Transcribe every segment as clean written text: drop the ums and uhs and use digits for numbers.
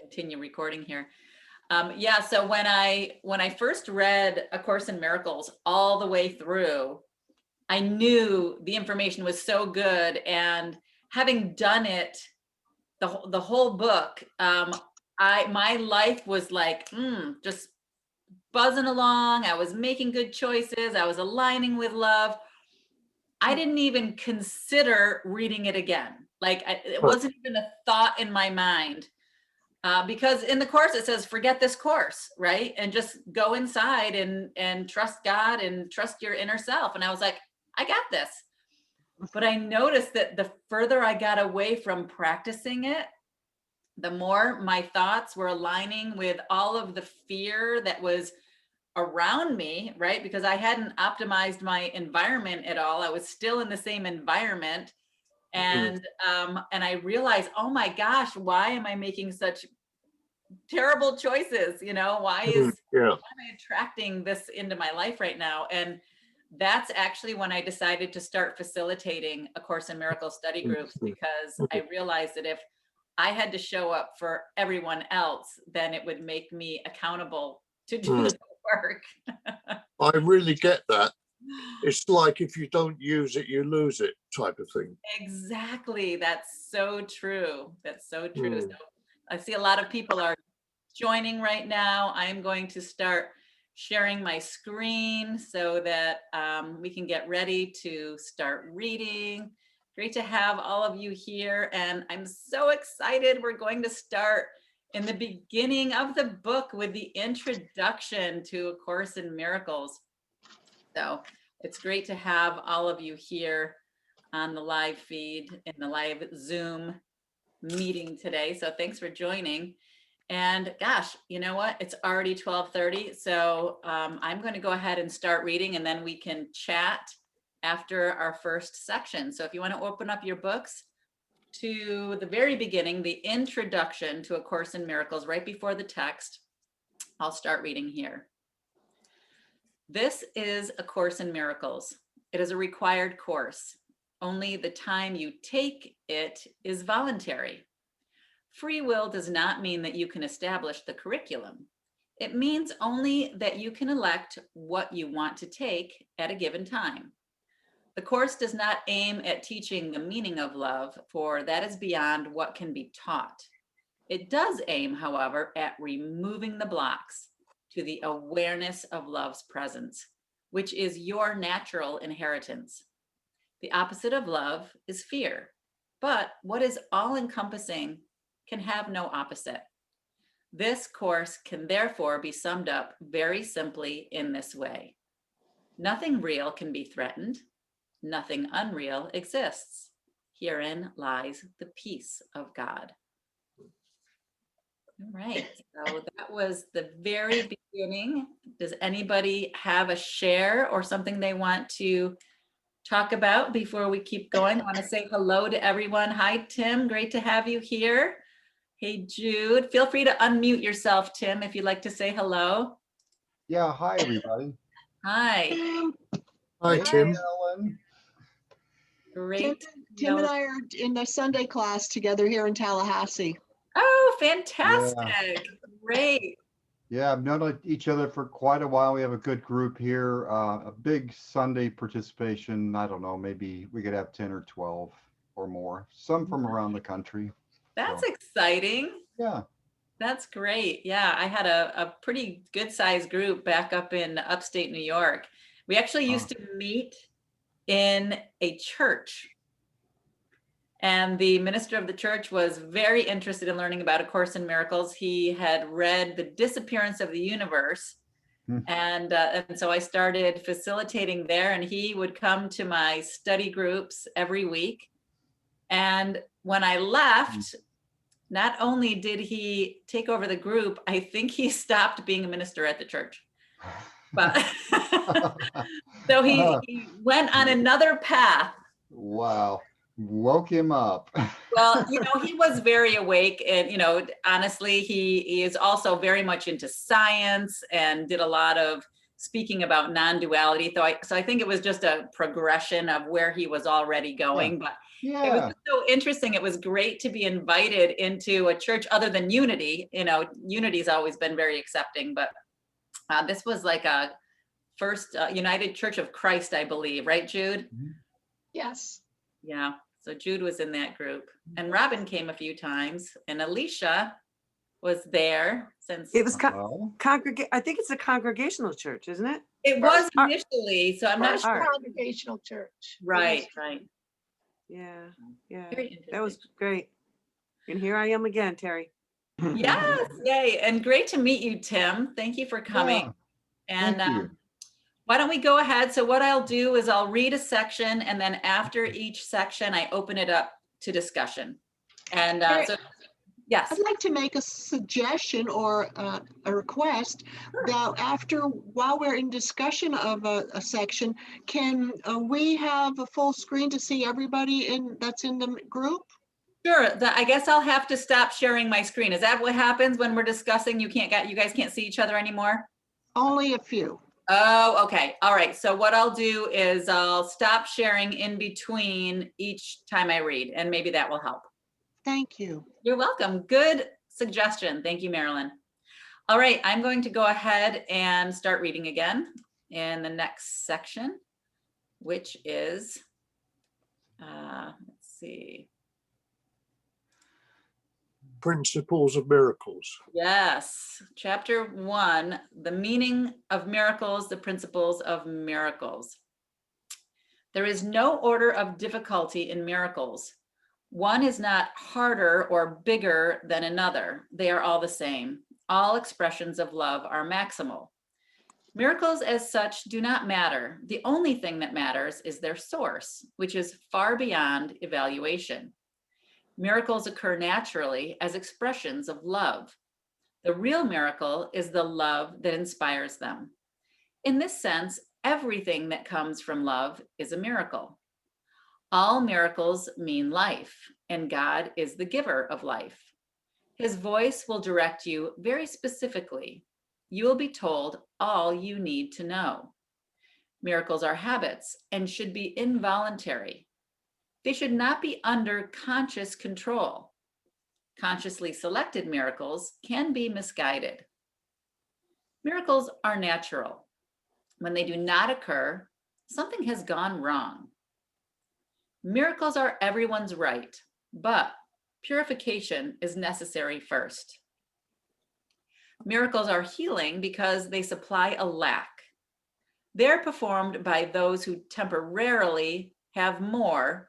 continue recording here. Yeah, so when I first read A Course in Miracles all the way through, I knew the information was so good, and having done it, the whole book, my life was like just buzzing along. I was making good choices. I was aligning with love. I didn't even consider reading it again. Like it wasn't even a thought in my mind. Because in the course it says, forget this course, right? And just go inside and trust God and trust your inner self. And I was like, I got this. But I noticed that the further I got away from practicing it, the more my thoughts were aligning with all of the fear that was around me, right? Because I hadn't optimized my environment at all. I was still in the same environment. And I realized, oh my gosh, why am I making such terrible choices? Why am I attracting this into my life right now? And that's actually when I decided to start facilitating A Course in Miracles study groups, because I realized that if I had to show up for everyone else, then it would make me accountable to do the work. I really get that. It's like if you don't use it, you lose it type of thing. Exactly. That's so true. That's so true. So I see a lot of people are joining right now. I'm going to start sharing my screen so that we can get ready to start reading. Great to have all of you here. And I'm so excited. We're going to start in the beginning of the book with the introduction to A Course in Miracles. So it's great to have all of you here on the live feed, in the live Zoom meeting today. So thanks for joining. And gosh, you know what? It's already 12:30. So I'm going to go ahead and start reading, and then we can chat after our first section. So if you want to open up your books to the very beginning, the introduction to A Course in Miracles, right before the text, I'll start reading here. This is A Course in Miracles. It is a required course. Only the time you take it is voluntary. Free will does not mean that you can establish the curriculum. It means only that you can elect what you want to take at a given time. The course does not aim at teaching the meaning of love, for that is beyond what can be taught. It does aim, however, at removing the blocks to the awareness of love's presence, which is your natural inheritance. The opposite of love is fear, but what is all-encompassing can have no opposite. This course can therefore be summed up very simply in this way. Nothing real can be threatened. Nothing unreal exists. Herein lies the peace of God. All right, so that was the very beginning. Does anybody have a share or something they want to talk about before we keep going? I want to say hello to everyone. Hi, Tim. Great to have you here. Hey, Jude. Feel free to unmute yourself, Tim, if you'd like to say hello. Yeah, hi, everybody. Hi. Hi, Tim. Ellen. Great. Tim and I are in the Sunday class together here in Tallahassee. Oh, fantastic. Yeah. Great. Yeah, I've known each other for quite a while. We have a good group here, a big Sunday participation. I don't know, maybe we could have 10 or 12 or more, some from around the country. That's exciting. Yeah. That's great. Yeah, I had a pretty good sized group back up in upstate New York. We actually used to meet in a church. And the minister of the church was very interested in learning about A Course in Miracles. He had read The Disappearance of the Universe. And so I started facilitating there, and he would come to my study groups every week. And when I left, not only did he take over the group, I think he stopped being a minister at the church. But so he went on another path. Wow. Woke him up. Well, he was very awake, and, honestly, he is also very much into science and did a lot of speaking about non-duality. So I think it was just a progression of where he was already going, but it was Yeah. just so interesting. It was great to be invited into a church other than Unity. You know, Unity's always been very accepting, but this was like a First United Church of Christ, I believe, right, Jude? Yes. Yeah. So Jude was in that group, and Robin came a few times, and Alicia was there since It was Well, I think it's a congregational church, isn't it? it was First- initially. So I'm not First sure. Art. Congregational church. Right, right. Yeah, yeah. Very interesting. That was great. And here I am again, Terry. Yes, yay. And great to meet you, Tim. Thank you for coming. yeah, And thank you. why don't we go ahead? So what I'll do is I'll read a section, and then after each section, I open it up to discussion. And Very- so, yes. I'd like to make a suggestion or a request that while we're in discussion of a section, can we have a full screen to see everybody that's in the group? Sure. I guess I'll have to stop sharing my screen. Is that what happens when we're discussing? You guys can't see each other anymore? Only a few. Oh, okay. All right. So what I'll do is I'll stop sharing in between each time I read, and maybe that will help. Thank you. You're welcome. Good suggestion. Thank you, Marilyn. All right. I'm going to go ahead and start reading again in the next section, which is, let's see. Principles of miracles. Yes, chapter 1, the meaning of miracles, the principles of miracles. There is no order of difficulty in miracles. One is not harder or bigger than another. They are all the same. All expressions of love are maximal. Miracles as such do not matter. The only thing that matters is their source, which is far beyond evaluation. Miracles occur naturally as expressions of love. The real miracle is the love that inspires them. In this sense, everything that comes from love is a miracle. All miracles mean life, and God is the giver of life. His voice will direct you very specifically. You will be told all you need to know. Miracles are habits and should be involuntary. They should not be under conscious control. Consciously selected miracles can be misguided. Miracles are natural. When they do not occur, something has gone wrong. Miracles are everyone's right, but purification is necessary first. Miracles are healing because they supply a lack. They're performed by those who temporarily have more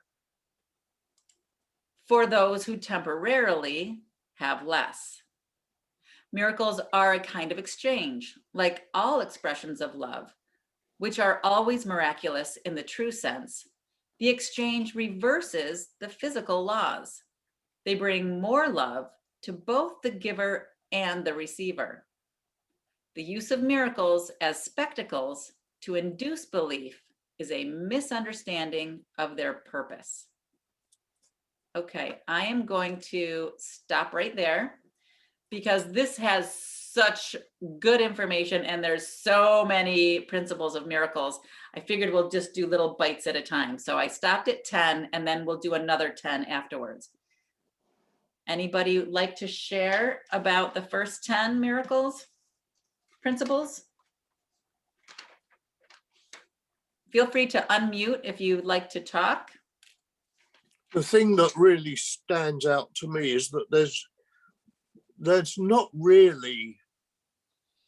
for those who temporarily have less. Miracles are a kind of exchange, like all expressions of love, which are always miraculous in the true sense. The exchange reverses the physical laws. They bring more love to both the giver and the receiver. The use of miracles as spectacles to induce belief is a misunderstanding of their purpose. Okay, I am going to stop right there because this has such good information and there's so many principles of miracles. I figured we'll just do little bites at a time. So I stopped at 10 and then we'll do another 10 afterwards. Anybody like to share about the first 10 miracles, principles? Feel free to unmute if you'd like to talk. The thing that really stands out to me is that there's not really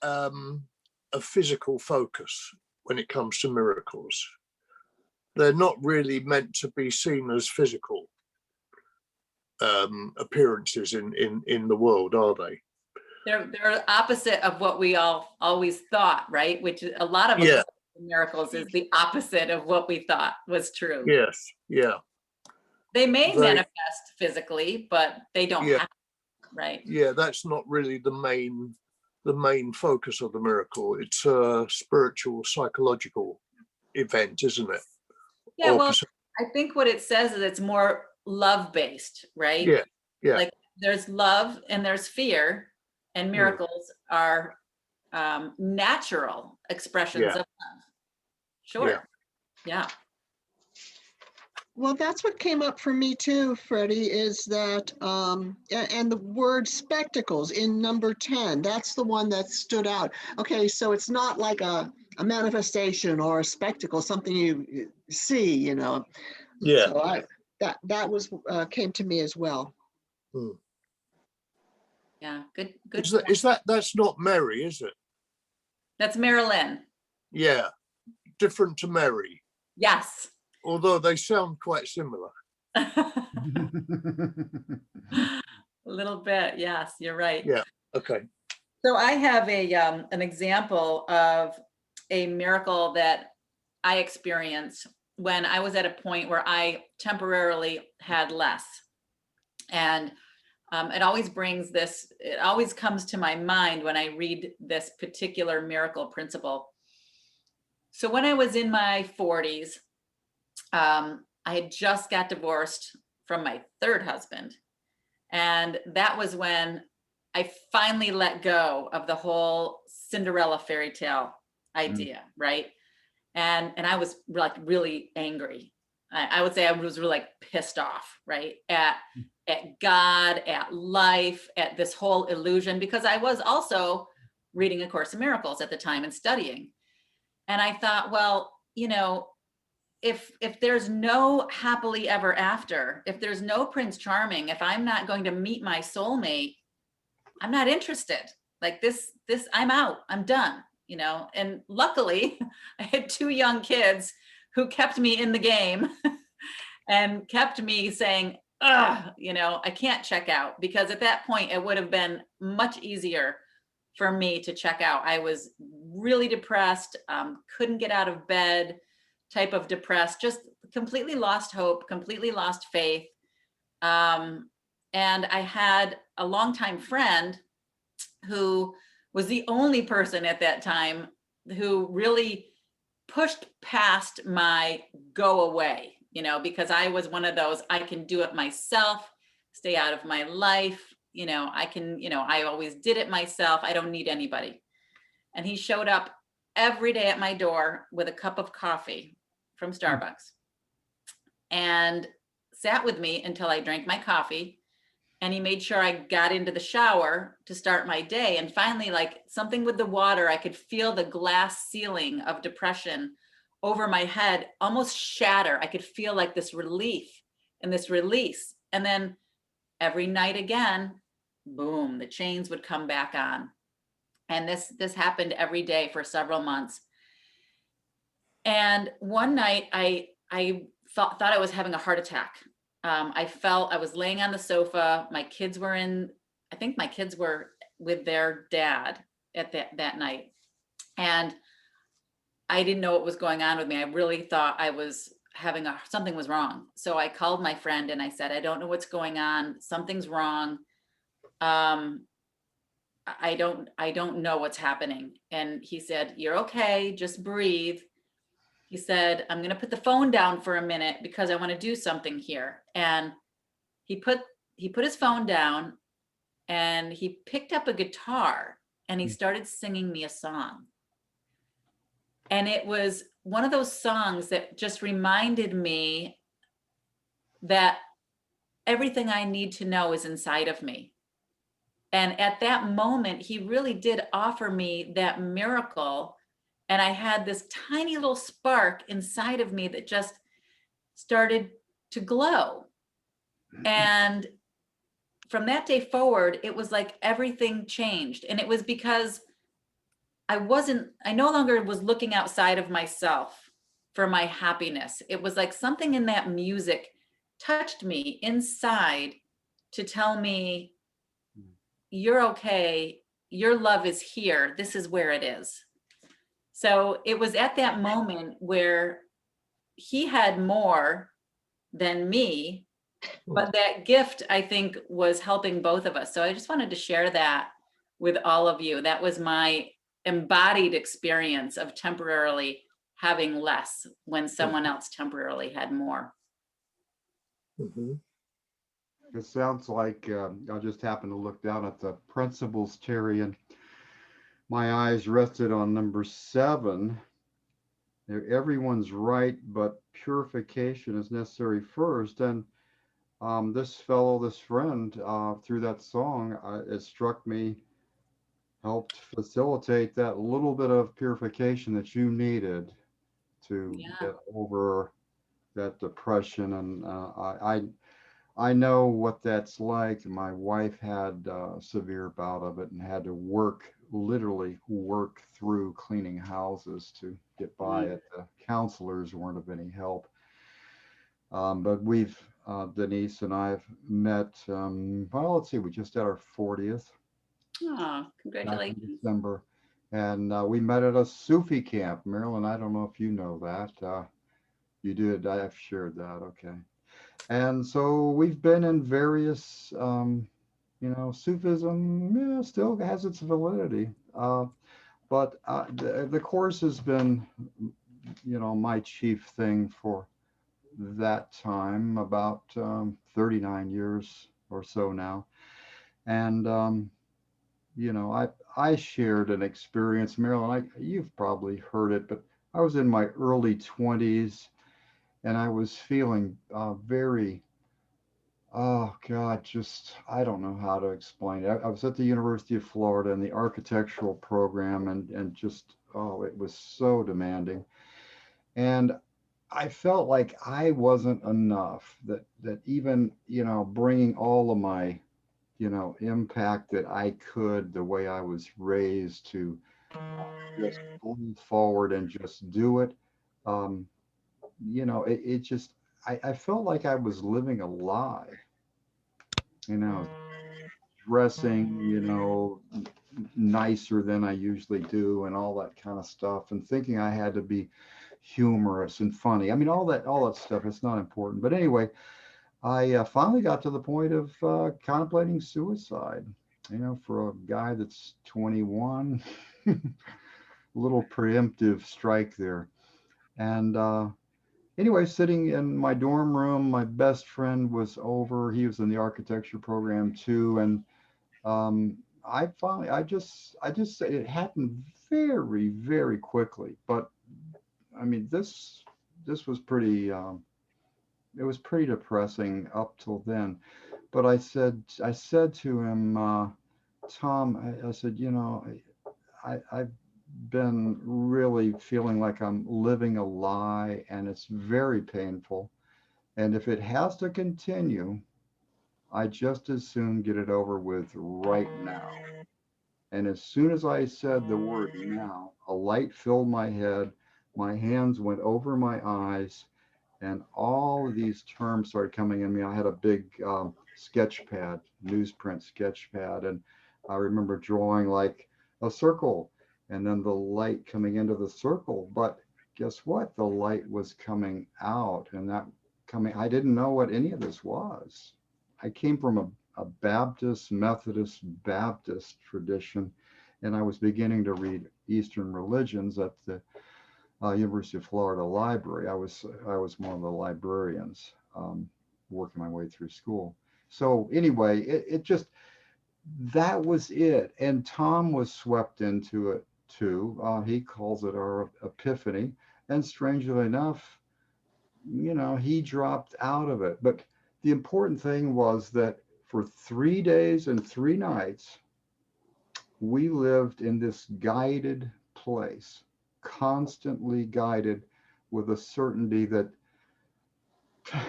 a physical focus when it comes to miracles. They're not really meant to be seen as physical appearances in the world, are they? They're opposite of what we all always thought, right? Which a lot of Yeah. miracles is the opposite of what we thought was true. Yes, yeah. They may They- manifest physically, but they don't Yeah. have to, right? Yeah, that's not really the main focus of the miracle. It's a spiritual, psychological event, isn't it? Yeah, Or well, perce- I think what it says is it's more love-based, right? Yeah, yeah. Like there's love and there's fear, and miracles are natural expressions Yeah. of love. Sure. Yeah. Well, that's what came up for me too, Freddie, is that, and the word spectacles in number 10, that's the one that stood out. Okay, so it's not like a manifestation or a spectacle, something you see, you know. Yeah. So that was, came to me as well. Hmm. Yeah. Good. That's not Mary, is it? That's Marilyn. Yeah. Different to Mary, Yes. although they sound quite similar. A little bit. Yes, you're right. Yeah. Okay. So I have an example of a miracle that I experienced when I was at a point where I temporarily had less. And it always comes to my mind when I read this particular miracle principle. So when I was in my 40s, I had just got divorced from my third husband. And that was when I finally let go of the whole Cinderella fairy tale idea, right? And I was like really angry. I would say I was really like pissed off, right? At God, at life, at this whole illusion, because I was also reading A Course in Miracles at the time and studying. And I thought, well, if there's no happily ever after, if there's no Prince Charming, if I'm not going to meet my soulmate, I'm not interested. Like this, I'm out, I'm done, and luckily I had two young kids who kept me in the game and kept me saying, I can't check out, because at that point it would have been much easier for me to check out. I was really depressed, couldn't get out of bed, type of depressed, just completely lost hope, completely lost faith. And I had a longtime friend who was the only person at that time who really pushed past my go away, because I was one of those, I can do it myself, stay out of my life. I always did it myself. I don't need anybody. And he showed up every day at my door with a cup of coffee from Starbucks and sat with me until I drank my coffee. And he made sure I got into the shower to start my day. And finally, like something with the water, I could feel the glass ceiling of depression over my head almost shatter. I could feel like this relief and this release. And then every night again, boom, the chains would come back on. And this happened every day for several months. And one night I thought I was having a heart attack. I was laying on the sofa. I think my kids were with their dad at that night. And I didn't know what was going on with me. I really thought I was something was wrong. So I called my friend and I said, I don't know what's going on. Something's wrong. I don't know what's happening. And he said, you're okay. Just breathe. He said, I'm going to put the phone down for a minute because I want to do something here. And he put his phone down and he picked up a guitar and he started singing me a song. And it was one of those songs that just reminded me that everything I need to know is inside of me. And at that moment, he really did offer me that miracle. And I had this tiny little spark inside of me that just started to glow. And from that day forward, it was like everything changed. And it was because I no longer was looking outside of myself for my happiness. It was like something in that music touched me inside to tell me, you're okay. Your love is here. This is where it is. So it was at that moment where he had more than me, but that gift, I think, was helping both of us. So I just wanted to share that with all of you. That was my embodied experience of temporarily having less when someone else temporarily had more. Mm-hmm. It sounds like I just happened to look down at the principles, Terry, and my eyes rested on number 7. Everyone's right, but purification is necessary first. And this fellow, this friend, through that song, it struck me, helped facilitate that little bit of purification that you needed to Yeah. get over that depression. And I know what that's like. My wife had a severe bout of it and had to literally work through cleaning houses to get by Mm. it. The counselors weren't of any help. But Denise and I have met, well, let's see, we just had our 40th Oh, back in congratulations. December. And we met at a Sufi camp. Marilyn, I don't know if you know that. You did, I've shared that, okay. And so we've been in various, Sufism, yeah, still has its validity. But the course has been, my chief thing for that time, about 39 years or so now. And, I shared an experience, Marilyn, you've probably heard it, but I was in my early 20s and I was feeling very, oh God, just, I don't know how to explain it. I was at the University of Florida in the architectural program and just, oh, it was so demanding. And I felt like I wasn't enough, that even, bringing all of my, impact that I could, the way I was raised to just move forward and just do it. Um, it just, I felt like I was living a lie, you know, dressing, nicer than I usually do and all that kind of stuff and thinking I had to be humorous and funny. I mean, all that stuff, it's not important. But anyway, I finally got to the point of contemplating suicide, for a guy that's 21, a little preemptive strike there. And anyway, sitting in my dorm room, my best friend was over. He was in the architecture program too. And I just said it happened very, very quickly. But I mean, this was pretty, it was pretty depressing up till then. But I said to him, Tom, I said, I've been really feeling like I'm living a lie and it's very painful. And if it has to continue, I just as soon get it over with right now. And as soon as I said the word now, a light filled my head, my hands went over my eyes, and all of these terms started coming in me. I had a big sketch pad, newsprint sketch pad, and I remember drawing like a circle and then the light coming into the circle. But guess what? The light was coming out, and I didn't know what any of this was. I came from a Baptist, Methodist, Baptist tradition, and I was beginning to read Eastern religions at the University of Florida Library. I was one of the librarians, working my way through school. So anyway, it just, that was it. And Tom was swept into it too. He calls it our epiphany. And strangely enough, he dropped out of it. But the important thing was that for 3 days and 3 nights, we lived in this guided place, constantly guided with a certainty that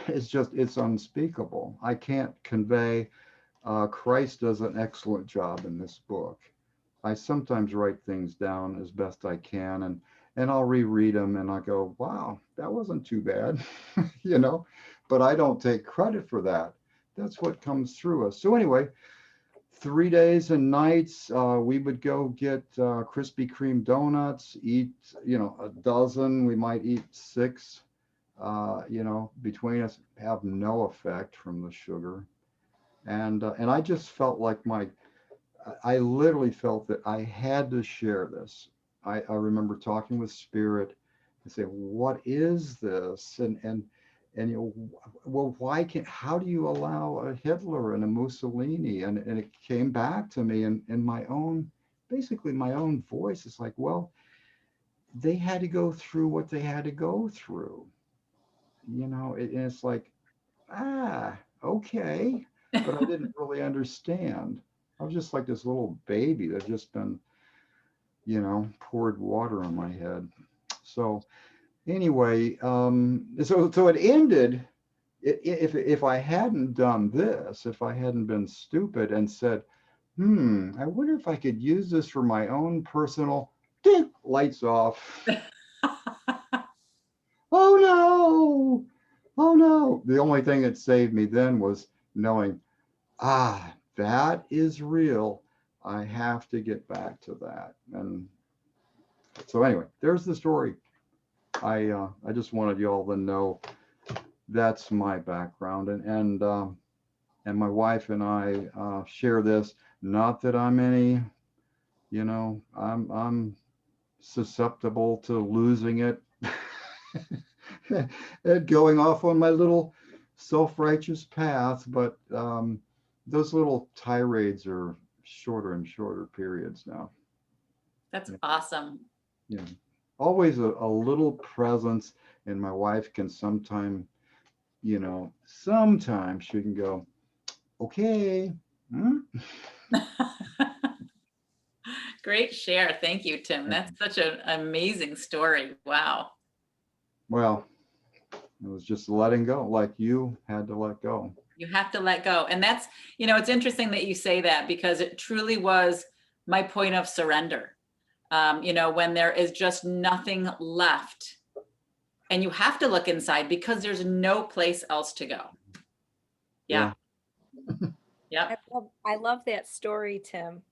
it's unspeakable. I can't convey. Christ does an excellent job in this book. I sometimes write things down as best I can, and I'll reread them and I go, wow, that wasn't too bad, but I don't take credit for that. That's what comes through us. So anyway, 3 days and nights, we would go get Krispy Kreme donuts, eat, a dozen. We might eat 6, between us, have no effect from the sugar. And I just felt like I literally felt that I had to share this. I remember talking with Spirit and saying, what is this? And well, how do you allow a Hitler and a Mussolini? And it came back to me in my own basically my own voice. It's like, well, they had to go through what they had to go through. And it's like, okay, but I didn't really understand. I was just like this little baby that just been, poured water on my head. So anyway, so it ended. If I hadn't done this, if I hadn't been stupid and said, I wonder if I could use this for my own personal, ding, lights off. Oh no, oh no. The only thing that saved me then was knowing, that is real. I have to get back to that. And so anyway, there's the story. I just wanted you all to know that's my background, and my wife and I share this. Not that I'm any, I'm susceptible to losing it and going off on my little self-righteous path, but those little tirades are shorter and shorter periods now. That's awesome. Yeah, always a little presence, and my wife can sometimes she can go, okay. Great share. Thank you, Tim. That's such an amazing story. Wow. Well, it was just letting go, like you had to let go. You have to let go. And that's, it's interesting that you say that, because it truly was my point of surrender. When there is just nothing left and you have to look inside because there's no place else to go. Yeah. Yep. I love that story, Tim.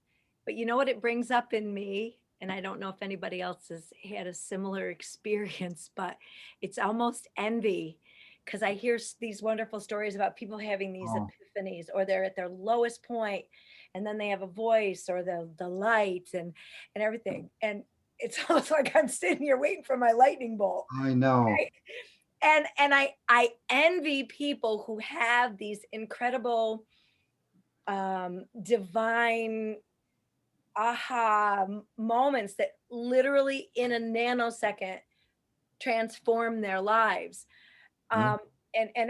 But you know what it brings up in me? And I don't know if anybody else has had a similar experience, but it's almost envy, because I hear these wonderful stories about people having these epiphanies, or they're at their lowest point and then they have a voice or the light and everything. And it's almost like I'm sitting here waiting for my lightning bolt. I know. Right? And I envy people who have these incredible divine aha moments that literally in a nanosecond transform their lives. And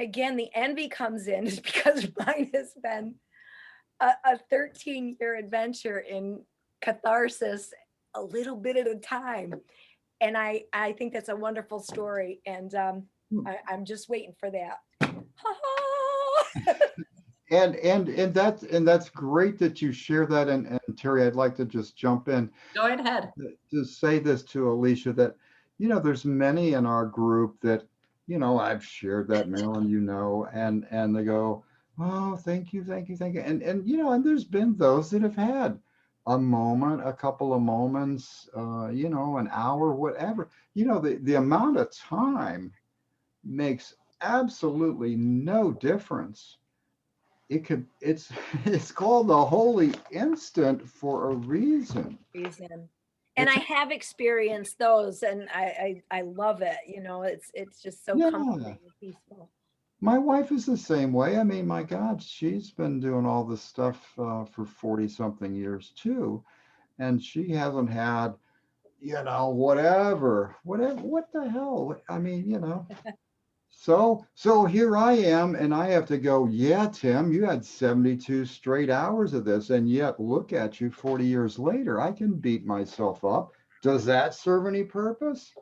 again, the envy comes in is because mine has been a 13-year adventure in catharsis, a little bit at a time. And I think that's a wonderful story. And I'm just waiting for that. And that's great that you share that. And Terry, I'd like to just jump in. Go ahead. To say this to Alicia, that, there's many in our group that, I've shared that, Marilyn, and they go, oh, thank you. And, and there's been those that have had a moment, a couple of moments, an hour, whatever. The amount of time makes absolutely no difference. It's called the holy instant for a reason. And I have experienced those, and I love it. It's just so comforting and peaceful. My wife is the same way. I mean, my God, she's been doing all this stuff for 40 something years too. And she hasn't had, whatever, what the hell? I mean, So here I am, and I have to go, yeah, Tim, you had 72 straight hours of this, and yet look at you 40 years later. I can beat myself up. Does that serve any purpose?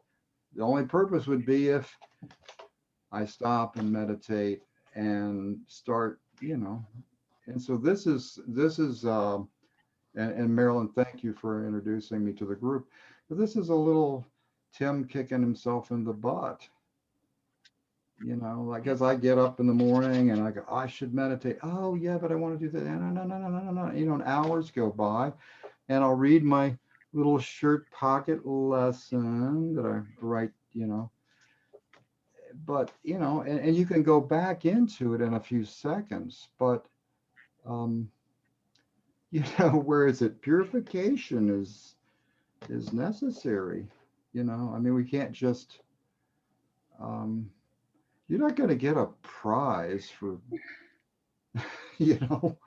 The only purpose would be if I stop and meditate and start, And so this is, and Marilyn, thank you for introducing me to the group. But this is a little Tim kicking himself in the butt. Like as I get up in the morning and I go, I should meditate. Oh yeah, but I want to do that. No. And hours go by, and I'll read my little shirt pocket lesson that I write, But and you can go back into it in a few seconds. But where is it? Purification is necessary. I mean, we can't just. You're not going to get a prize for you know,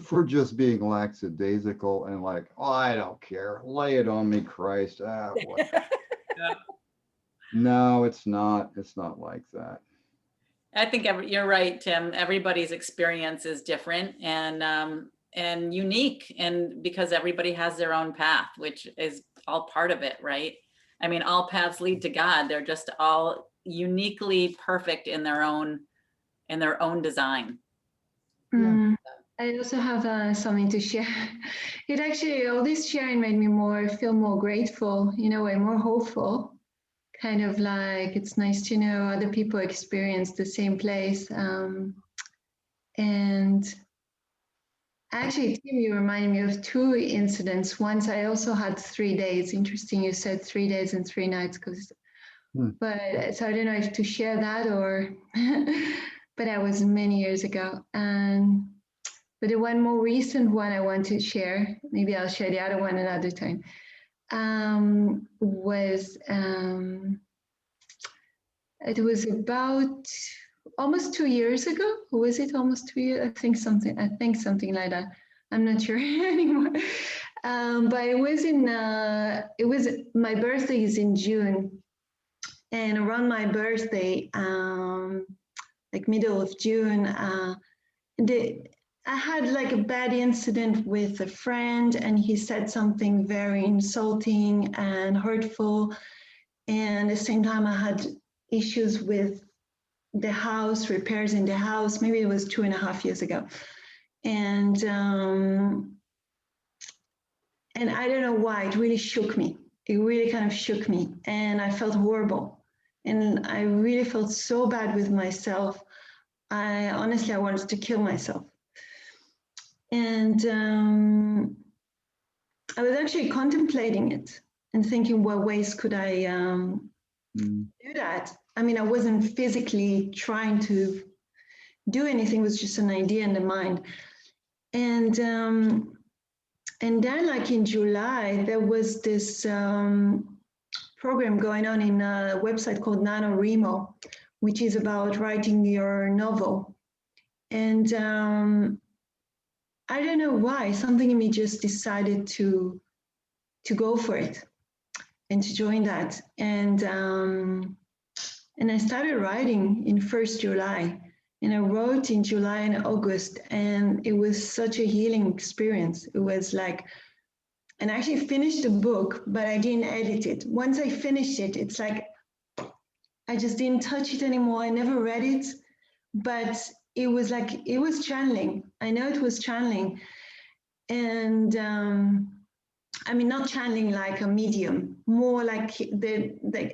for just being lackadaisical and like, oh, I don't care, lay it on me, Christ. What? Yeah. No, it's not. It's not like that. I think you're right, Tim. Everybody's experience is different and unique, and because everybody has their own path, which is all part of it, right? I mean, all paths lead to God. They're just all uniquely perfect in their own design. Mm, I also have something to share. It actually, all this sharing made me feel more grateful, in a way, more hopeful. Kind of like it's nice to know other people experience the same place. And actually, Tim, you reminded me of two incidents. Once I also had 3 days. Interesting, you said 3 days and 3 nights, but so I don't know if to share that or, but that was many years ago. But the one more recent one I want to share, maybe I'll share the other one another time, it was about almost 2 years ago. Was it almost 2 years? I think something like that. I'm not sure anymore. But it was my birthday is in June. And around my birthday, like middle of June, I had like a bad incident with a friend, and he said something very insulting and hurtful. And at the same time, I had issues with the house, repairs in the house. Maybe it was 2.5 years ago. And I don't know why, it really shook me. It really kind of shook me, and I felt horrible. And I really felt so bad with myself. I wanted to kill myself. And I was actually contemplating it and thinking, what ways could I do that? I mean, I wasn't physically trying to do anything, it was just an idea in the mind. And then like in July, there was this program going on in a website called Nanowrimo, which is about writing your novel. And I don't know why, something in me just decided to go for it and to join that. And I started writing in 1st July. And I wrote in July and August, and it was such a healing experience. It was like, and I actually finished the book, but I didn't edit it. Once I finished it, it's like, I just didn't touch it anymore. I never read it, but it was like, it was channeling. I know it was channeling. And I mean, not channeling like a medium, more like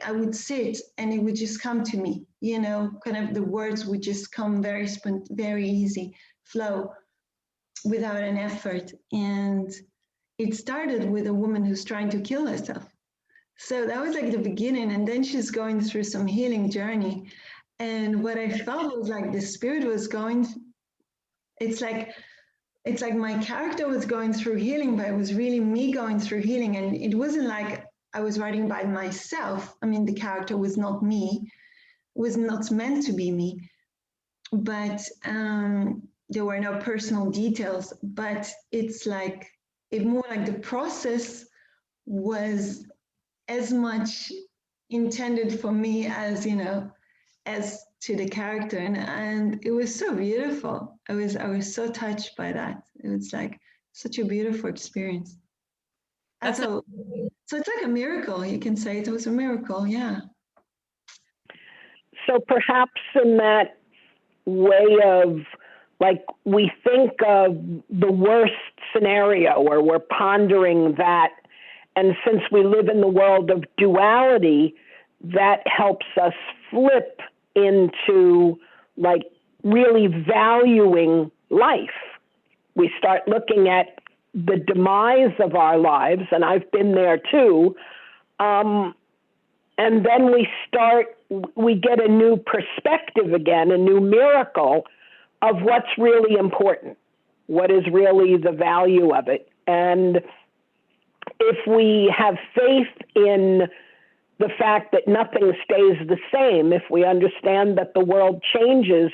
I would sit and it would just come to me, kind of the words would just come very easy, flow without an effort. And it started with a woman who's trying to kill herself. So that was like the beginning. And then she's going through some healing journey. And what I felt was like the spirit was going, it's like my character was going through healing, but it was really me going through healing. And it wasn't like I was writing by myself. I mean, the character was not me, was not meant to be me, but there were no personal details. But it's like, it more like the process was as much intended for me as, as to the character. And it was so beautiful. I was so touched by that. It was like such a beautiful experience. So it's like a miracle, you can say. It was a miracle, yeah. So perhaps in that way of, like, we think of the worst scenario, or we're pondering that, and since we live in the world of duality, that helps us flip into, like, really valuing life. We start looking at the demise of our lives, and I've been there too, and then we get a new perspective again, a new miracle of what's really important, what is really the value of it. And if we have faith in the fact that nothing stays the same, if we understand that the world changes,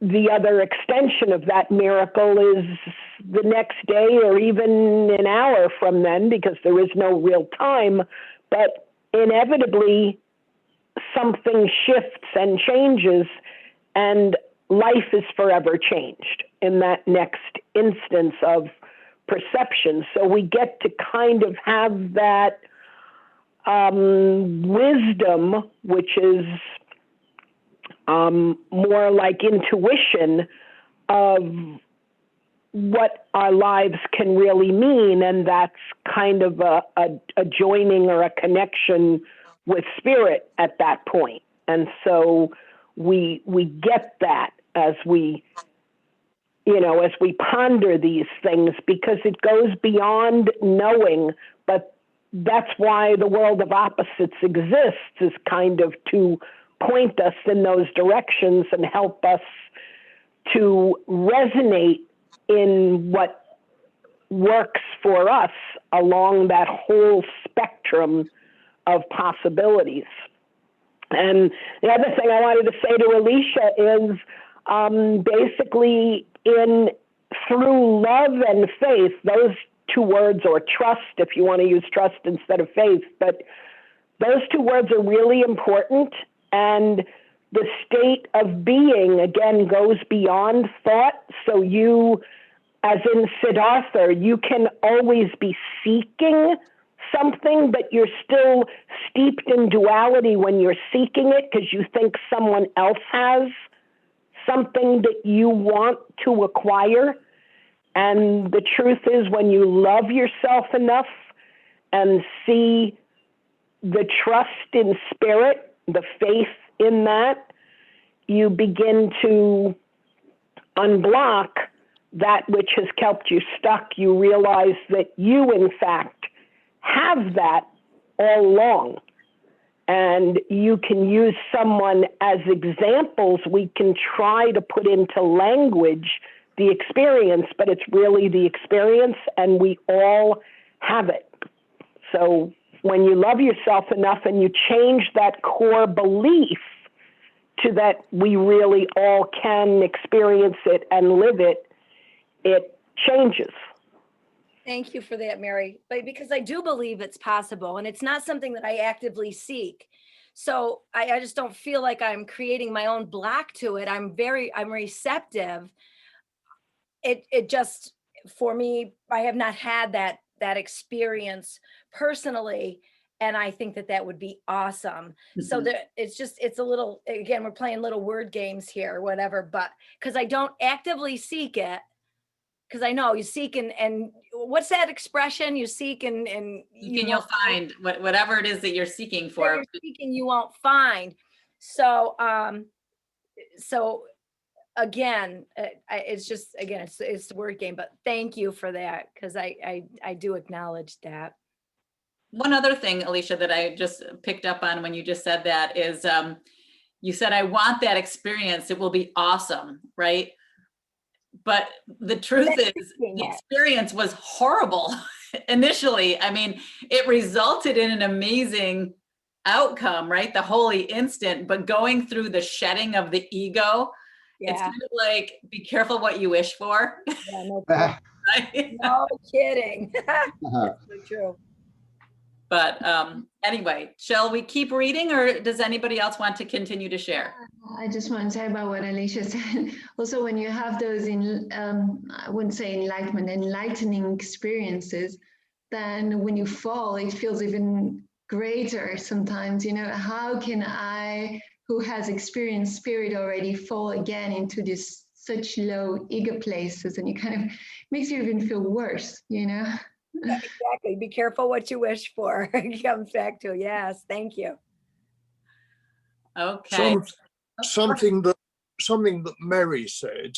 the other extension of that miracle is the next day or even an hour from then, because there is no real time, but inevitably something shifts and changes, and life is forever changed in that next instance of perception. So we get to kind of have that wisdom, which is more like intuition of what our lives can really mean, and that's kind of a joining or a connection with spirit at that point. And so we get that as we ponder these things, because it goes beyond knowing, but that's why the world of opposites exists, is kind of to point us in those directions and help us to resonate in what works for us along that whole spectrum of possibilities. And the other thing I wanted to say to Alicia is basically through love and faith, those two words, or trust if you want to use trust instead of faith, but those two words are really important. And the state of being, again, goes beyond thought. So you, as in Siddhartha, you can always be seeking something, but you're still steeped in duality when you're seeking it, because you think someone else has something that you want to acquire. And the truth is, when you love yourself enough and see the trust in spirit, the faith in that, you begin to unblock that which has kept you stuck. You realize that you, in fact, have that all along. And you can use someone as examples. We can try to put into language the experience, but it's really the experience, and we all have it. So when you love yourself enough and you change that core belief to that we really all can experience it and live it, it changes. Thank you for that, Mary. But because I do believe it's possible, and it's not something that I actively seek. So I just don't feel like I'm creating my own block to it. I'm receptive. It just, for me, I have not had that experience personally. And I think that would be awesome. So that it's a little, again, we're playing little word games here or whatever, but because I don't actively seek it, because I know you seek and what's that expression? You seek and you'll find whatever it is that you're seeking for. You're seeking, you won't find. So, again, it's just, again, it's the word game, but thank you for that, because I do acknowledge that. One other thing, Alicia, that I just picked up on when you just said that is, you said, I want that experience. It will be awesome, right? But the truth is, the experience was horrible initially. I mean, it resulted in an amazing outcome, right? The holy instant, but going through the shedding of the ego, it's kind of like, be careful what you wish for. Yeah, no kidding. Right? No kidding. That's so true. But anyway, shall we keep reading, or does anybody else want to continue to share? I just want to say about what Alicia said. Also, when you have those, I wouldn't say enlightening experiences, then when you fall, it feels even greater sometimes. How can I, who has experienced spirit already, fall again into this such low ego places? And it kind of makes you even feel worse, Yeah, exactly. Be careful what you wish for. It comes back to, yes, thank you. Okay. Something that Mary said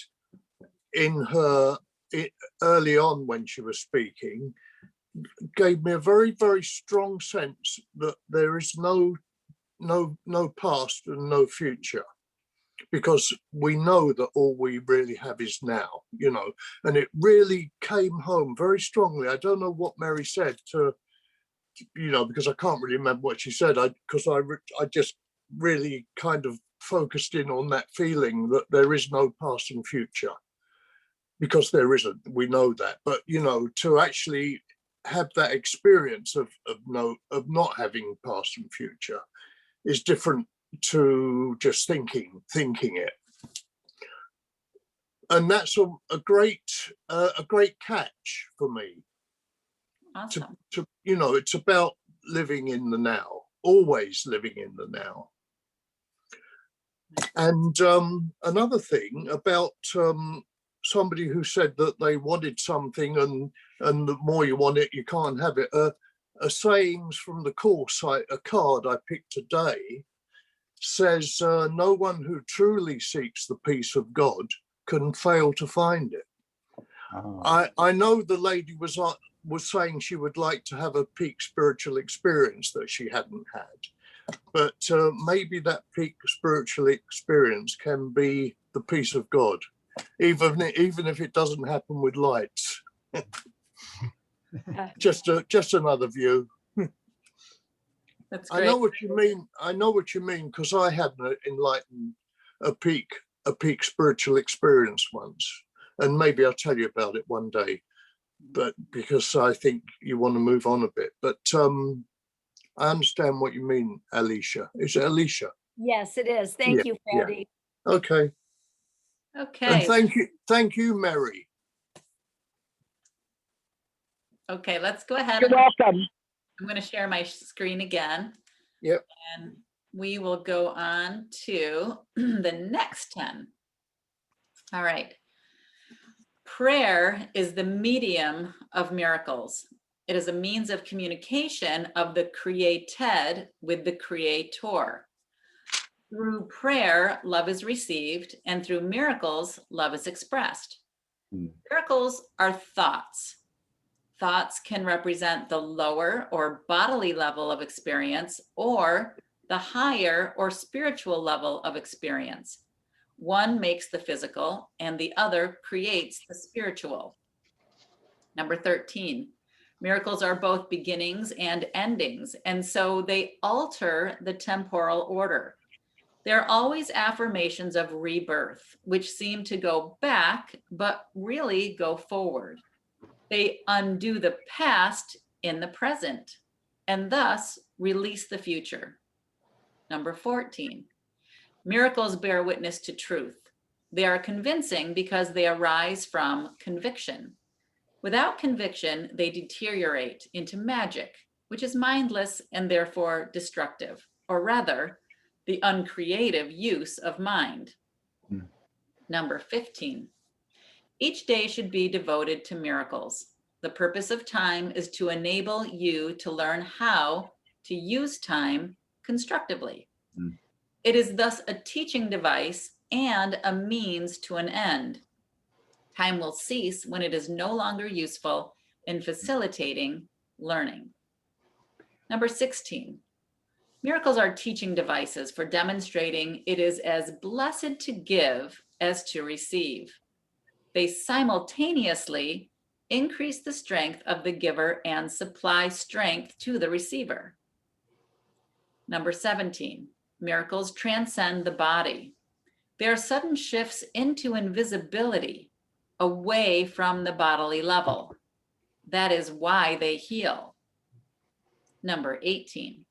in her early on when she was speaking gave me a very, very strong sense that there is no past and no future, because we know that all we really have is now, and it really came home very strongly. I don't know what Mary said because I can't really remember what she said, because I just really kind of focused in on that feeling that there is no past and future, because there isn't, we know that, but you know, to actually have that experience of not having past and future is different to just thinking it. And that's a great catch for me. Awesome. To you know, it's about living in the now, always living in the now. And another thing about somebody who said that they wanted something, and the more you want it, you can't have it. A sayings from the course, a card I picked today says, no one who truly seeks the peace of God can fail to find it. Oh. I know the lady was saying she would like to have a peak spiritual experience that she hadn't had, but maybe that peak spiritual experience can be the peace of God, even if it doesn't happen with lights. just another view. That's great. I know what you mean. I know what you mean, because I had an enlightened, a peak spiritual experience once, and maybe I'll tell you about it one day. But because I think you want to move on a bit, but I understand what you mean, Alicia. Is it Alicia? Yes, it is. Thank you, Freddie. Yeah. Okay. Okay. And thank you, Mary. Okay, let's go ahead. You're welcome. I'm going to share my screen again. Yep. And we will go on to the next 10. All right. Prayer is the medium of miracles. It is a means of communication of the created with the creator. Through prayer, love is received, and through miracles, love is expressed. Miracles are thoughts. Thoughts can represent the lower or bodily level of experience, or the higher or spiritual level of experience. One makes the physical and the other creates the spiritual. Number 13, miracles are both beginnings and endings, and so they alter the temporal order. They're always affirmations of rebirth, which seem to go back, but really go forward. They undo the past in the present, and thus release the future. Number 14, miracles bear witness to truth. They are convincing because they arise from conviction. Without conviction, they deteriorate into magic, which is mindless and therefore destructive, or rather, the uncreative use of mind. Number 15, each day should be devoted to miracles. The purpose of time is to enable you to learn how to use time constructively. It is thus a teaching device and a means to an end. Time will cease when it is no longer useful in facilitating learning. Number 16, miracles are teaching devices for demonstrating it is as blessed to give as to receive. They simultaneously increase the strength of the giver and supply strength to the receiver. Number 17, miracles transcend the body. They are sudden shifts into invisibility, away from the bodily level. That is why they heal. Number 18,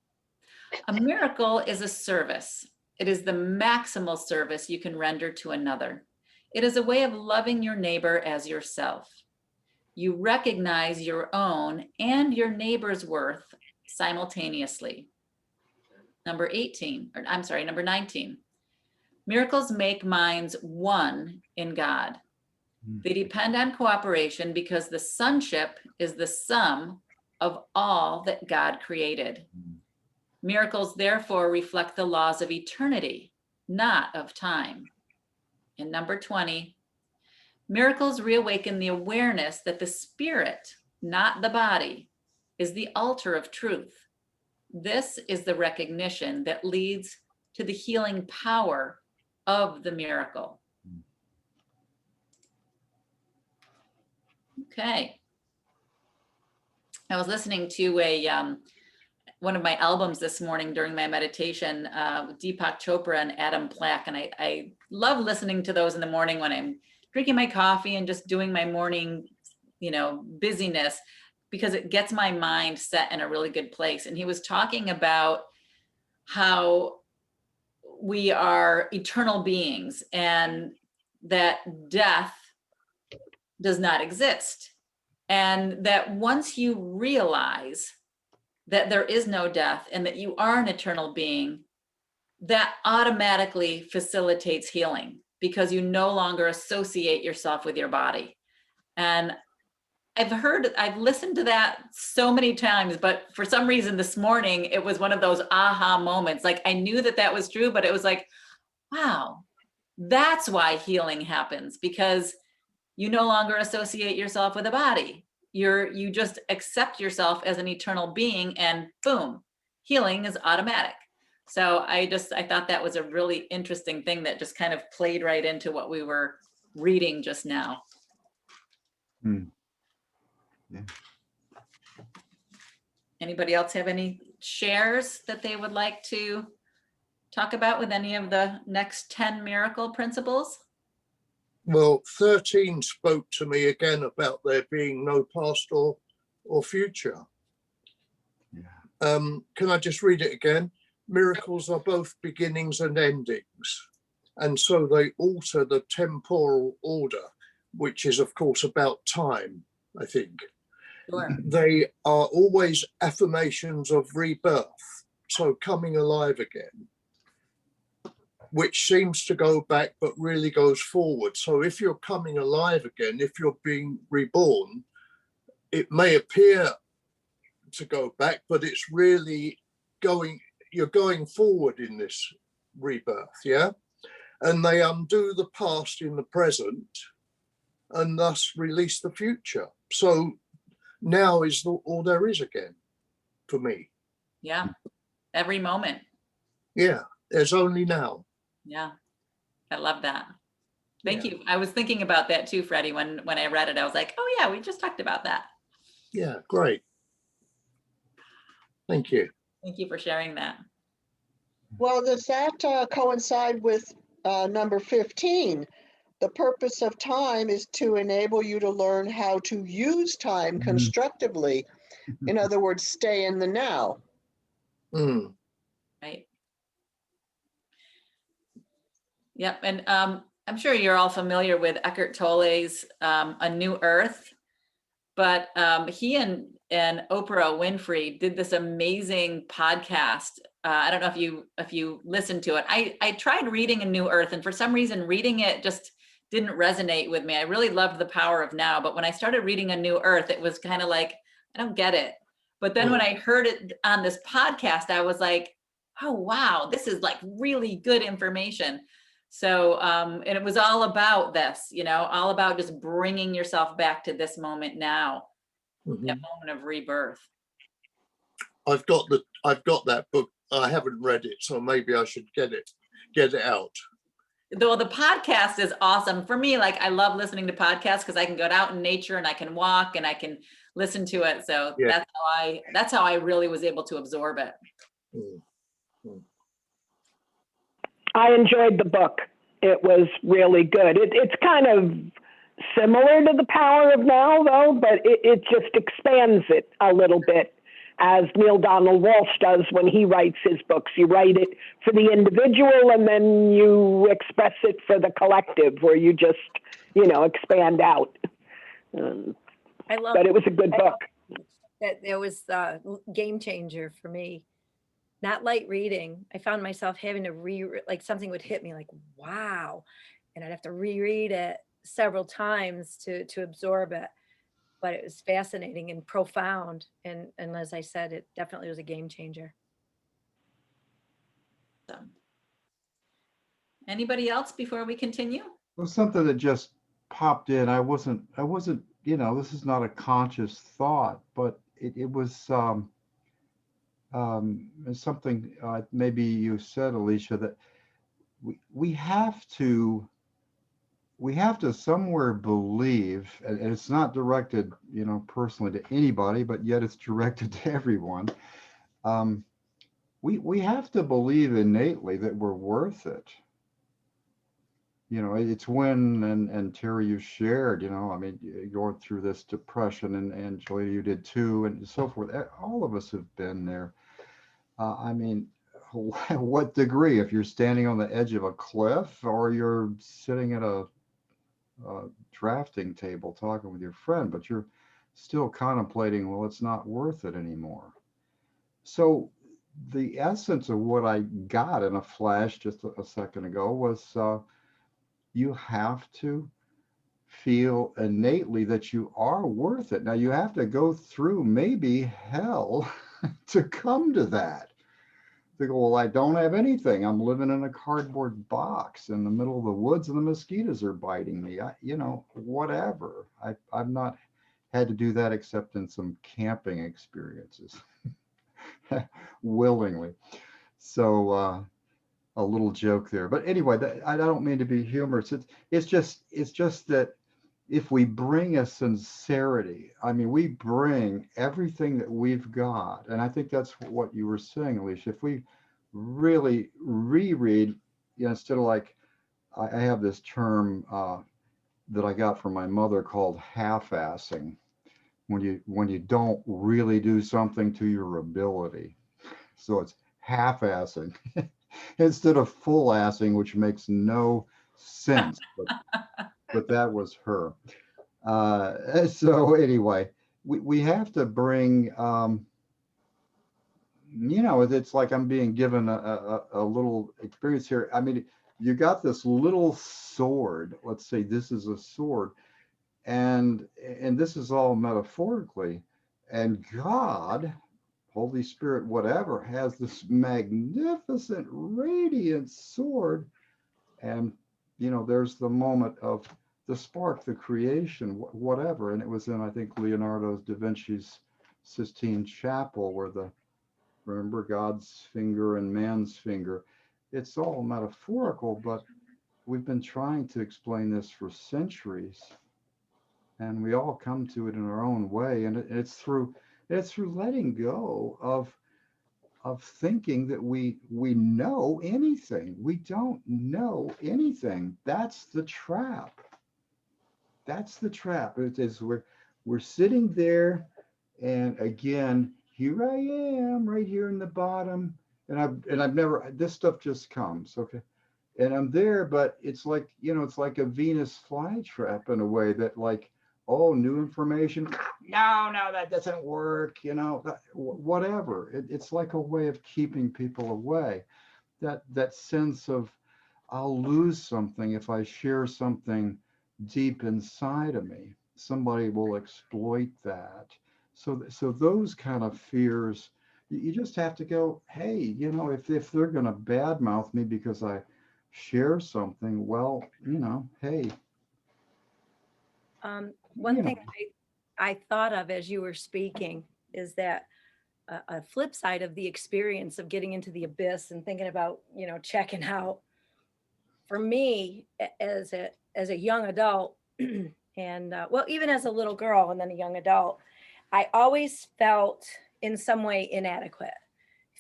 a miracle is a service. It is the maximal service you can render to another. It is a way of loving your neighbor as yourself. You recognize your own and your neighbor's worth simultaneously. Number 19. Miracles make minds one in God. They depend on cooperation because the sonship is the sum of all that God created. Miracles therefore reflect the laws of eternity, not of time. And number 20, miracles reawaken the awareness that the spirit, not the body, is the altar of truth. This is the recognition that leads to the healing power of the miracle. Okay. I was listening to one of my albums this morning during my meditation, Deepak Chopra and Adam Plack. And I love listening to those in the morning when I'm drinking my coffee and just doing my morning, busyness, because it gets my mind set in a really good place. And he was talking about how we are eternal beings and that death does not exist. And that once you realize that there is no death and that you are an eternal being, that automatically facilitates healing because you no longer associate yourself with your body. And I've listened to that so many times, but for some reason this morning, it was one of those aha moments. Like I knew that that was true, but it was like, wow, that's why healing happens, because you no longer associate yourself with a body. You just accept yourself as an eternal being, and boom, healing is automatic. So I thought that was a really interesting thing that just kind of played right into what we were reading just now. Yeah. Anybody else have any shares that they would like to talk about with any of the next 10 miracle principles? Well, 13 spoke to me again about there being no past or future. Yeah. Can I just read it again? Miracles are both beginnings and endings, and so they alter the temporal order, which is, of course, about time, I think. Sure. They are always affirmations of rebirth, so coming alive again, which seems to go back but really goes forward. So if you're coming alive again, if you're being reborn, it may appear to go back, but it's really you're going forward in this rebirth, yeah? And they undo the past in the present and thus release the future. So now is all there is again for me. Yeah. Every moment. Yeah, there's only now. Yeah. I love that. Thank Yeah. you. I was thinking about that too, Freddie, when I read it. I was like, oh yeah, we just talked about that. Yeah, great. Thank you. Thank you for sharing that. Well, does that coincide with number 15? The purpose of time is to enable you to learn how to use time constructively. In other words, stay in the now. Mm. Right. Yep. And I'm sure you're all familiar with Eckhart Tolle's A New Earth, but he and Oprah Winfrey did this amazing podcast. I don't know if you listened to it. I tried reading A New Earth, and for some reason reading it just didn't resonate with me. I really loved The Power of Now, but when I started reading A New Earth, it was kind of like, I don't get it. But then when I heard it on this podcast, I was like, oh, wow, this is like really good information. So, and it was all about this, all about just bringing yourself back to this moment now, that moment of rebirth. I've got that book. I haven't read it, so maybe I should get it out. Though the podcast is awesome for me. Like I love listening to podcasts because I can go out in nature and I can walk and I can listen to it. So yeah. That's how I really was able to absorb it. I enjoyed the book. It was really good. It's kind of similar to The Power of Now, though, but it just expands it a little bit, as Neil Donald Walsh does when he writes his books. You write it for the individual and then you express it for the collective, where you just, expand out. I love But it was a good book. It was a game changer for me. Not light reading. I found myself having to something would hit me like, wow. And I'd have to reread it several times to absorb it. But it was fascinating and profound. And as I said, it definitely was a game changer. So, anybody else before we continue? Well, something that just popped in. I wasn't, this is not a conscious thought, but it was something maybe you said, Alicia, that we have to somewhere believe, and it's not directed, personally to anybody, but yet it's directed to everyone, we have to believe innately that we're worth it. You know, it's when, and Terry, you shared, you know, I mean, you're going through this depression, and Julia, you did too, and so forth. All of us have been there. I mean, what degree? If you're standing on the edge of a cliff, or you're sitting at a drafting table talking with your friend, but you're still contemplating, well, it's not worth it anymore. So the essence of what I got in a flash just a second ago was you have to feel innately that you are worth it. Now you have to go through maybe hell to come to that. They go, well, I don't have anything. I'm living in a cardboard box in the middle of the woods and the mosquitoes are biting me. You know, whatever. I've not had to do that except in some camping experiences willingly. So a little joke there. But anyway, I don't mean to be humorous. It's just that if we bring a sincerity, I mean, we bring everything that we've got. And I think that's what you were saying, Alicia. If we really reread, you know, instead of like, I have this term that I got from my mother called half-assing, when you don't really do something to your ability. So it's half-assing instead of full-assing, which makes no sense. But that was her. So anyway, we have to bring, you know, it's like I'm being given a little experience here. I mean, you got this little sword. Let's say this is a sword, and this is all metaphorically. And God, Holy Spirit, whatever, has this magnificent, radiant sword. And, you know, there's the moment of the spark, the creation, whatever. And it was in, I think, Leonardo da Vinci's Sistine Chapel, where remember God's finger and man's finger. It's all metaphorical, but we've been trying to explain this for centuries. And we all come to it in our own way. And it's through letting go of thinking that we know anything. We don't know anything. That's the trap. That's the trap. It is we're sitting there, and again, here I am, right here in the bottom, and I've never, this stuff just comes, okay, and I'm there, but it's like, you know, it's like a Venus flytrap in a way that, like, oh, new information, no, that doesn't work, you know, whatever. It's like a way of keeping people away. That sense of, I'll lose something if I share something deep inside of me. Somebody will exploit that. So those kind of fears, you just have to go, hey, you know, if they're going to badmouth me because I share something, well, you know, hey. One thing I thought of as you were speaking is that a flip side of the experience of getting into the abyss and thinking about, you know, checking out, for me as a young adult, and well, even as a little girl and then a young adult, I always felt in some way inadequate.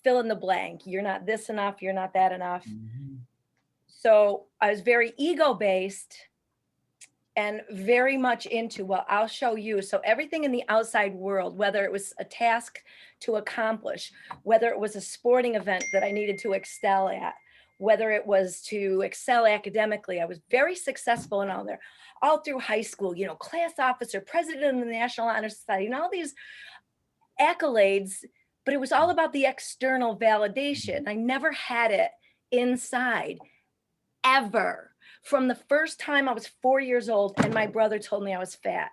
Fill in the blank. You're not this enough. You're not that enough. Mm-hmm. So I was very ego based and very much into, well, I'll show you. So everything in the outside world, whether it was a task to accomplish, whether it was a sporting event that I needed to excel at, whether it was to excel academically, I was very successful in all through high school, you know, class officer, president of the National Honor Society, and all these accolades, but it was all about the external validation. I never had it inside, ever. From the first time I was 4 years old and my brother told me I was fat,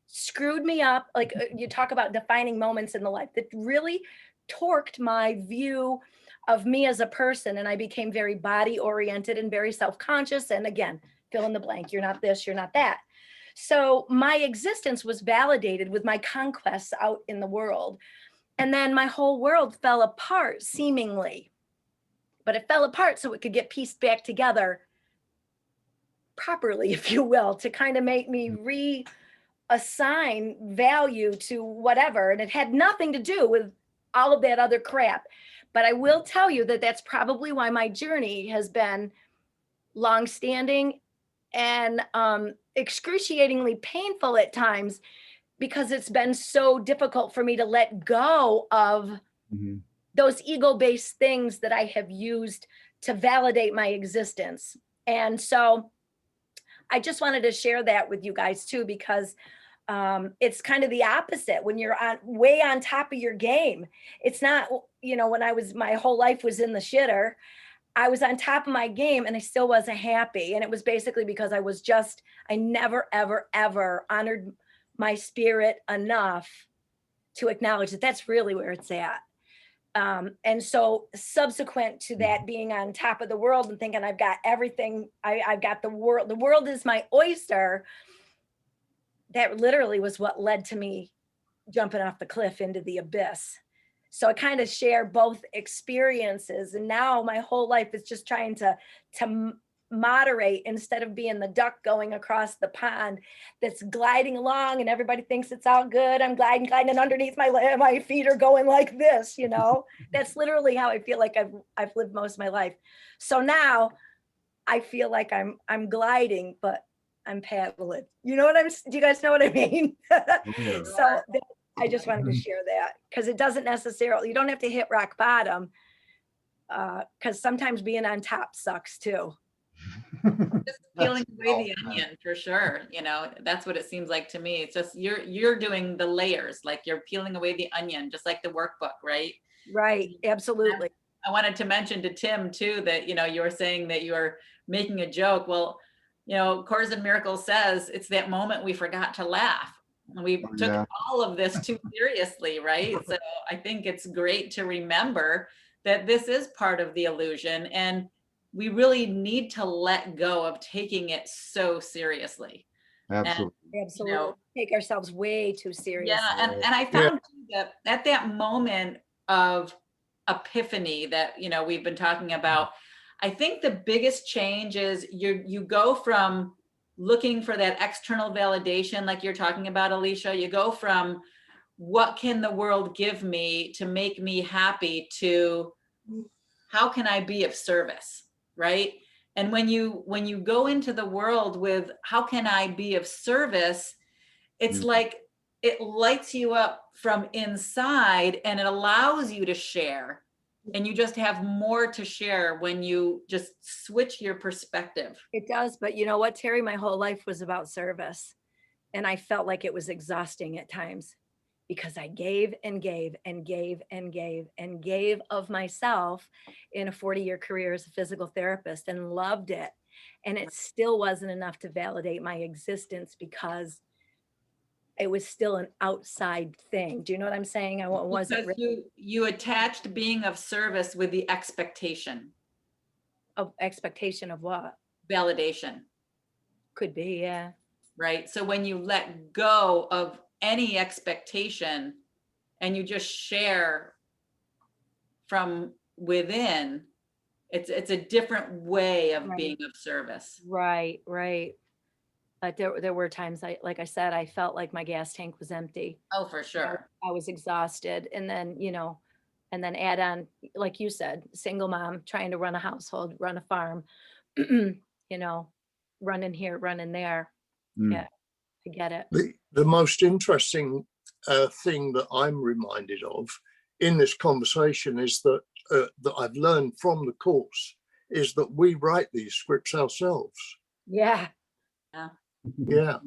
screwed me up. Like you talk about defining moments in the life that really torqued my view of me as a person. And I became very body oriented and very self-conscious. And again, fill in the blank. You're not this, you're not that. So my existence was validated with my conquests out in the world. And then my whole world fell apart seemingly, but it fell apart so it could get pieced back together properly, if you will, to kind of make me reassign value to whatever. And it had nothing to do with all of that other crap. But I will tell you that that's probably why my journey has been longstanding and excruciatingly painful at times, because it's been so difficult for me to let go of those ego-based things that I have used to validate my existence. And so I just wanted to share that with you guys too, because it's kind of the opposite when you're way on top of your game. It's not, you know, when my whole life was in the shitter, I was on top of my game and I still wasn't happy. And it was basically because I never, ever, ever honored my spirit enough to acknowledge that that's really where it's at. And so subsequent to that, being on top of the world and thinking I've got everything, I've got the world is my oyster. That literally was what led to me jumping off the cliff into the abyss. So I kind of share both experiences. And now my whole life is just trying to moderate, instead of being the duck going across the pond that's gliding along and everybody thinks it's all good. I'm gliding, and underneath my feet are going like this, you know. That's literally how I feel like I've lived most of my life. So now I feel like I'm gliding, but I'm paddling. You know do you guys know what I mean? So I just wanted to share that, because it doesn't necessarily, you don't have to hit rock bottom, because sometimes being on top sucks too. Just peeling away the onion, for sure. You know, that's what it seems like to me. It's just you're doing the layers, like you're peeling away the onion, just like the workbook, right? Right, absolutely. I wanted to mention to Tim too that, you know, you were saying that you were making a joke. Well, you know, Course in Miracles says it's that moment we forgot to laugh. We took all of this too seriously, right? So I think it's great to remember that this is part of the illusion, and we really need to let go of taking it so seriously. Absolutely. And, Absolutely. you know, take ourselves way too seriously. yeah, and I found that at that moment of epiphany that, you know, we've been talking about, I think the biggest change is you go from looking for that external validation, like you're talking about, Alicia. You go from what can the world give me to make me happy to how can I be of service, right? And when you go into the world with how can I be of service, it's like it lights you up from inside and it allows you to share. And you just have more to share when you just switch your perspective. It does. But you know what, Terry? My whole life was about service. And I felt like it was exhausting at times, because I gave and gave and gave and gave and gave of myself in a 40-year career as a physical therapist, and loved it. And it still wasn't enough to validate my existence, because it was still an outside thing. Do you know what I'm saying? I wasn't really you attached being of service with the expectation. of expectation of what? Validation. Could be, yeah. Right. So when you let go of any expectation and you just share from within, it's a different way of being of service. Right, right. But there were times like I said, I felt like my gas tank was empty. Oh, for sure. I was exhausted. And then, you know, and then add on, like you said, single mom trying to run a household, run a farm, you know, running here, running there. Yeah, I get it. The most interesting thing that I'm reminded of in this conversation is that that I've learned from the course is that we write these scripts ourselves. Yeah. Yeah.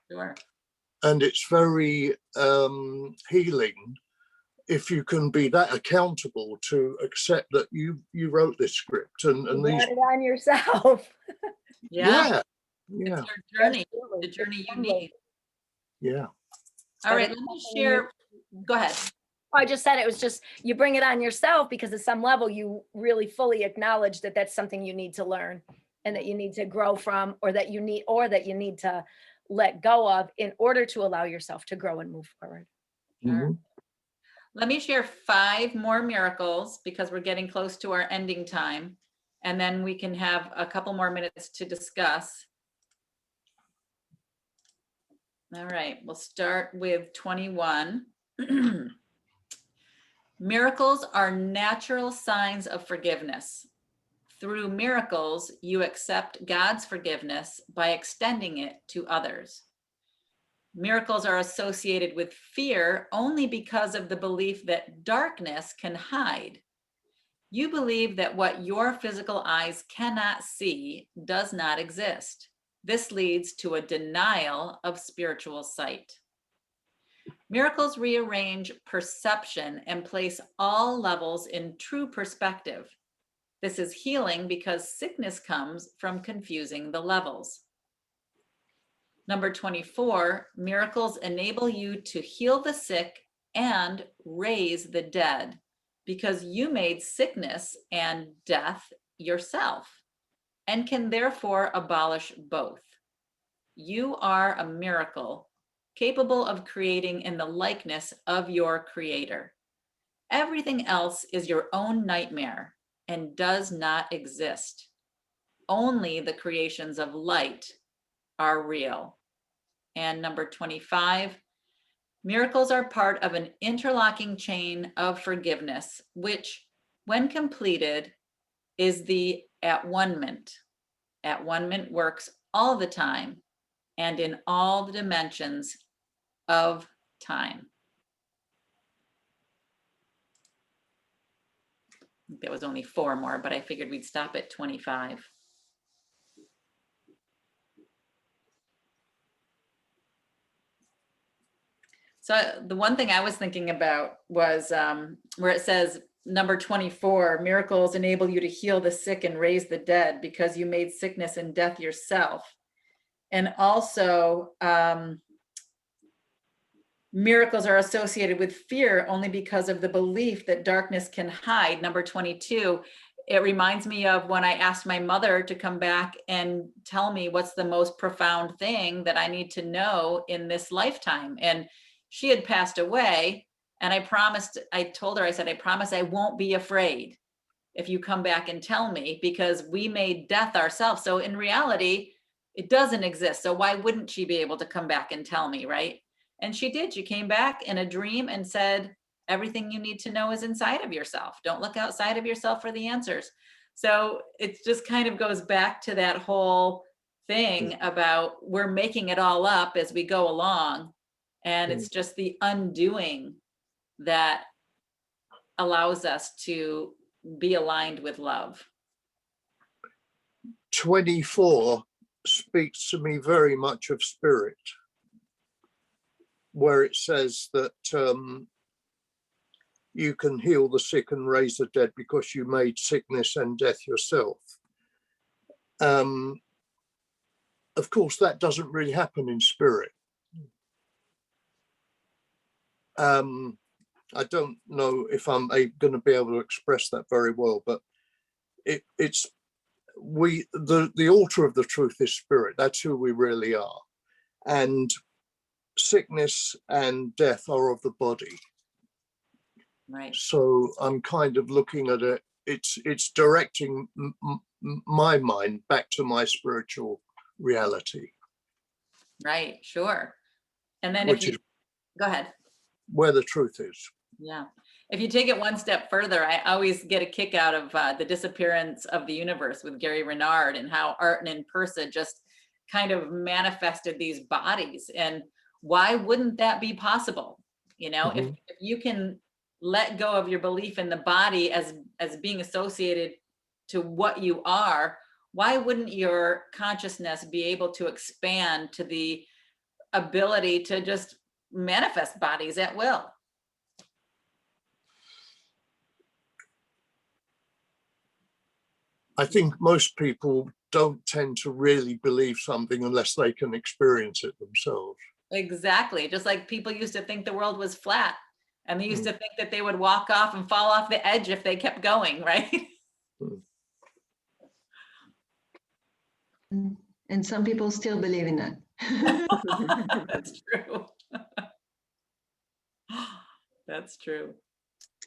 Sure. And it's very healing if you can be that accountable to accept that you wrote this script and You these. got it on yourself. Yeah. Yeah. It's your journey, the journey you need. Yeah. All right, let me share. Go ahead. I just said it was just, you bring it on yourself because at some level you really fully acknowledge that that's something you need to learn and that you need to grow from, or that you need to let go of in order to allow yourself to grow and move forward. Mhm. Let me share 5 more miracles because we're getting close to our ending time. And then we can have a couple more minutes to discuss. All right, we'll start with 21. Miracles are natural signs of forgiveness. Through miracles, you accept God's forgiveness by extending it to others. Miracles are associated with fear only because of the belief that darkness can hide. You believe that what your physical eyes cannot see does not exist. This leads to a denial of spiritual sight. Miracles rearrange perception and place all levels in true perspective. This is healing because sickness comes from confusing the levels. Number 24, miracles enable you to heal the sick and raise the dead because you made sickness and death yourself and can therefore abolish both. You are a miracle capable of creating in the likeness of your creator. Everything else is your own nightmare and does not exist. Only the creations of light are real. And number 25, miracles are part of an interlocking chain of forgiveness, which, when completed, is the at-one-ment. At-one-ment works all the time and in all the dimensions of time. There was only 4 more, but I figured we'd stop at 25. So the one thing I was thinking about was where it says number 24, miracles enable you to heal the sick and raise the dead because you made sickness and death yourself. And also miracles are associated with fear only because of the belief that darkness can hide. Number 22, it reminds me of when I asked my mother to come back and tell me what's the most profound thing that I need to know in this lifetime. And she had passed away. And I told her, I said, I promise I won't be afraid if you come back and tell me, because we made death ourselves. So in reality, it doesn't exist. So why wouldn't she be able to come back and tell me, right? And she did. She came back in a dream and said, everything you need to know is inside of yourself. Don't look outside of yourself for the answers. So it just kind of goes back to that whole thing about we're making it all up as we go along. And it's just the undoing that allows us to be aligned with love. 24 speaks to me very much of spirit, where it says that you can heal the sick and raise the dead because you made sickness and death yourself. Of course, that doesn't really happen in spirit. I don't know if I'm going to be able to express that very well, but it's the altar of the truth is spirit. That's who we really are. And sickness and death are of the body. Right. So I'm kind of looking at it. It's directing my mind back to my spiritual reality. Right. Sure. And then which is go ahead. Where the truth is. Yeah. If you take it one step further, I always get a kick out of The Disappearance of the Universe with Gary Renard and how Art and Persa just kind of manifested these bodies. And why wouldn't that be possible? You know, if you can let go of your belief in the body as being associated to what you are, why wouldn't your consciousness be able to expand to the ability to just manifest bodies at will? I think most people don't tend to really believe something unless they can experience it themselves. Exactly. Just like people used to think the world was flat, and they used to think that they would walk off and fall off the edge if they kept going, right? And some people still believe in that. That's true. That's true.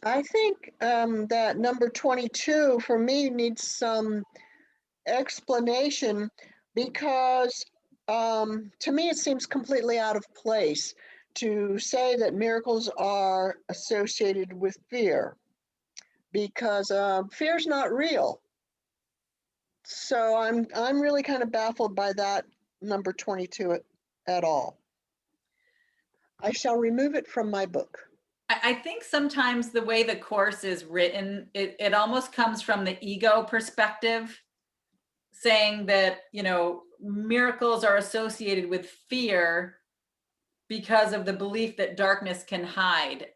I think that number 22 for me needs some explanation because to me it seems completely out of place. to say that miracles are associated with fear, because fear is not real. So I'm really kind of baffled by that number 22 at all. I shall remove it from my book. I think sometimes the way the course is written, it almost comes from the ego perspective, saying that, you know, miracles are associated with fear because of the belief that darkness can hide,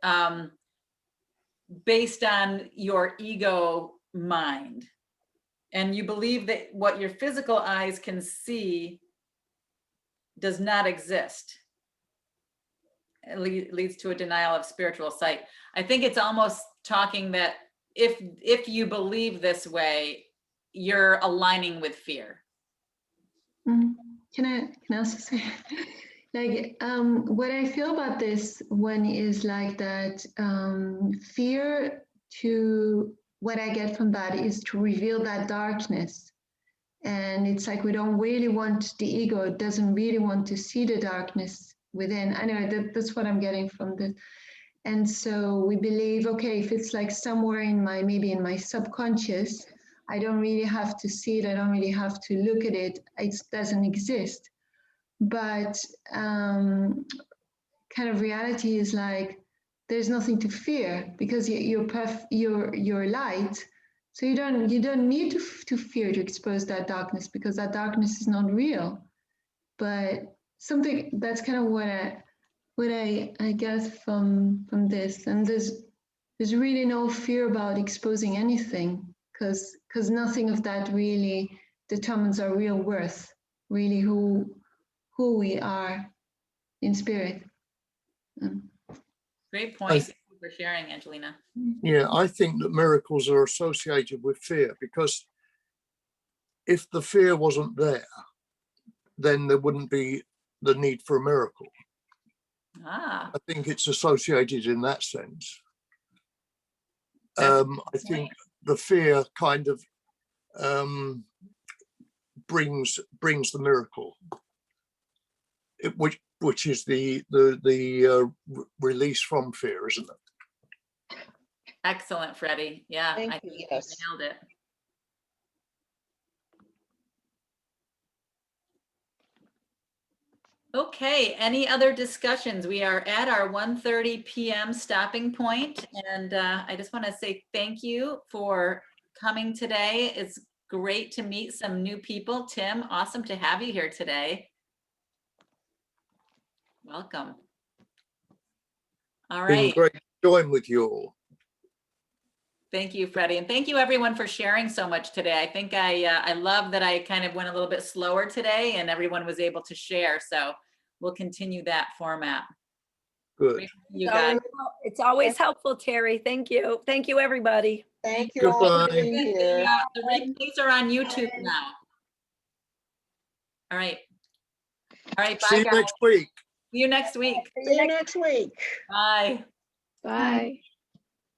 based on your ego mind. And you believe that what your physical eyes can see does not exist. It leads to a denial of spiritual sight. I think it's almost talking that if you believe this way, you're aligning with fear. Can I also say, like, what I feel about this one is like that fear, to what I get from that is to reveal that darkness. And it's like we don't really want, the ego doesn't really want to see the darkness within. I know that's what I'm getting from this. And so we believe, okay, if it's like somewhere in my, maybe in my subconscious, I don't really have to see it. I don't really have to look at it. It doesn't exist. But kind of reality is like, there's nothing to fear because you're light. So you don't need to fear to expose that darkness, because that darkness is not real. But something that's kind of what I get from this. And there's really no fear about exposing anything, because nothing of that really determines our real worth, really who we are in spirit. Great point. Thank you for sharing, Angelina. Yeah, I think that miracles are associated with fear, because if the fear wasn't there, then there wouldn't be the need for a miracle. Ah. I think it's associated in that sense. That's I think the fear kind of brings the miracle, which is the release from fear, isn't it? Excellent, Freddie. Yeah, Thank I you, think yes. you nailed it. Okay, any other discussions? We are at our 1:30 p.m. stopping point, and I just want to say thank you for coming today. It's great to meet some new people. Tim, awesome to have you here today. Welcome. All Been right. great to join with you all. Thank you, Freddie. And thank you everyone for sharing so much today. I think I love that I kind of went a little bit slower today and everyone was able to share. So we'll continue that format. Good. Great to see you guys. It's always helpful, Terry. Thank you. Thank you, everybody. Thank you all for Goodbye. being here. The replays are on YouTube now. All right. All right. Bye, See you guys. next week. See you next week. See you next week. Bye. Bye.